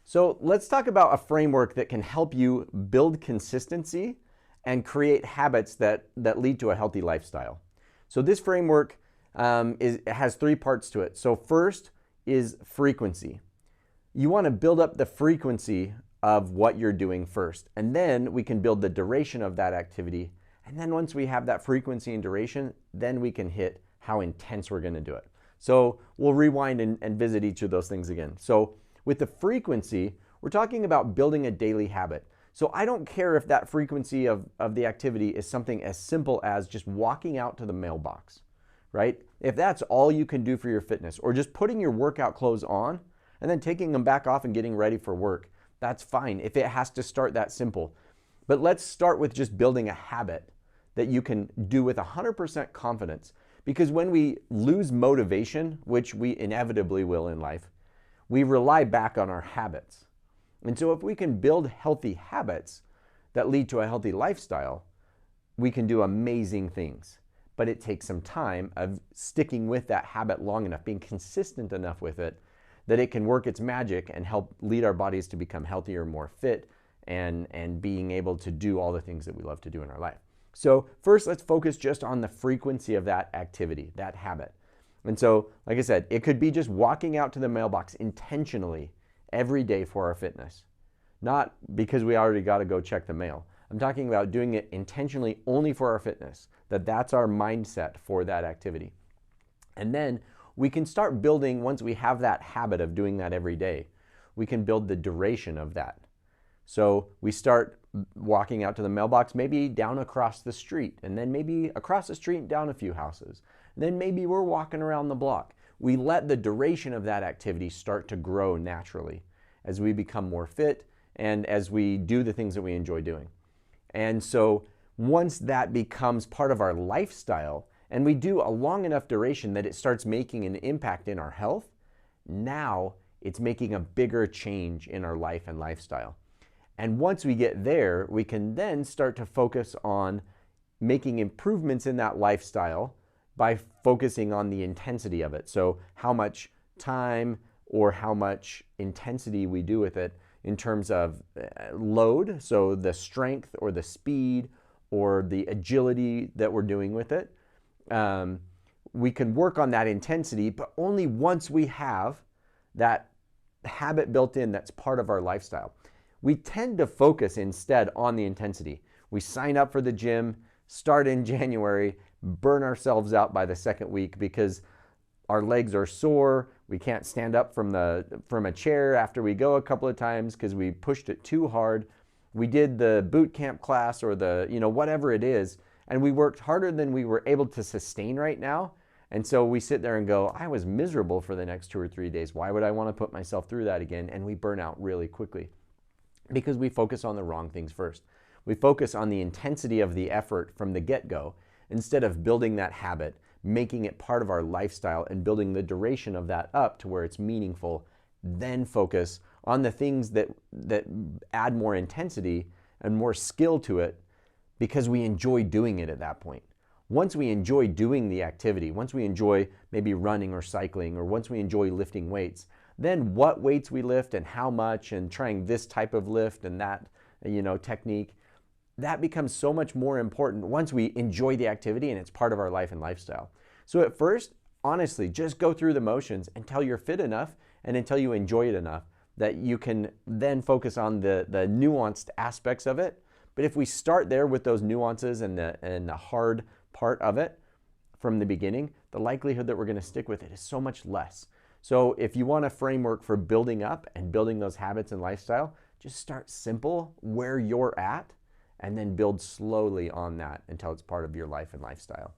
So let's talk about a framework that can help you build consistency and create habits that lead to a healthy lifestyle. So this framework has three parts to it. So first is frequency. You want to build up the frequency of what you're doing first, and then we can build the duration of that activity. And then once we have that frequency and duration, then we can hit how intense we're going to do it. So we'll rewind and visit each of those things again. So with the frequency, we're talking about building a daily habit. So I don't care if that frequency of the activity is something as simple as just walking out to the mailbox, right? If that's all you can do for your fitness, or just putting your workout clothes on and then taking them back off and getting ready for work, that's fine if it has to start that simple. But let's start with just building a habit that you can do with 100% confidence. Because when we lose motivation, which we inevitably will in life, we rely back on our habits. And so if we can build healthy habits that lead to a healthy lifestyle, we can do amazing things. But it takes some time of sticking with that habit long enough, being consistent enough with it, that it can work its magic and help lead our bodies to become healthier, more fit, and being able to do all the things that we love to do in our life. So first, let's focus just on the frequency of that activity, that habit. And so, like I said, it could be just walking out to the mailbox intentionally every day for our fitness. Not because we already got to go check the mail. I'm talking about doing it intentionally only for our fitness, that's our mindset for that activity. And then we can start building, once we have that habit of doing that every day, we can build the duration of that. So we start walking out to the mailbox, maybe down across the street, and then maybe across the street down a few houses. And then maybe we're walking around the block. We let the duration of that activity start to grow naturally as we become more fit and as we do the things that we enjoy doing. And so once that becomes part of our lifestyle, and we do a long enough duration that it starts making an impact in our health, now it's making a bigger change in our life and lifestyle. And once we get there, we can then start to focus on making improvements in that lifestyle by focusing on the intensity of it. So how much time or how much intensity we do with it in terms of load, so the strength or the speed or the agility that we're doing with it. We can work on that intensity, but only once we have that habit built in that's part of our lifestyle. We tend to focus instead on the intensity. We sign up for the gym, start in January, burn ourselves out by the second week because our legs are sore. We can't stand up from a chair after we go a couple of times because we pushed it too hard. We did the boot camp class or whatever it is, and we worked harder than we were able to sustain right now. And so we sit there and go, I was miserable for the next 2 or 3 days. Why would I want to put myself through that again? And we burn out really quickly because we focus on the wrong things first. We focus on the intensity of the effort from the get-go instead of building that habit, making it part of our lifestyle and building the duration of that up to where it's meaningful. Then focus on the things that add more intensity and more skill to it because we enjoy doing it at that point. Once we enjoy doing the activity, once we enjoy maybe running or cycling, or once we enjoy lifting weights, then what weights we lift and how much and trying this type of lift and that, technique, that becomes so much more important once we enjoy the activity and it's part of our life and lifestyle. So at first, honestly, just go through the motions until you're fit enough and until you enjoy it enough that you can then focus on the nuanced aspects of it. But if we start there with those nuances and the hard part of it from the beginning, the likelihood that we're going to stick with it is so much less. So if you want a framework for building up and building those habits and lifestyle, just start simple where you're at and then build slowly on that until it's part of your life and lifestyle.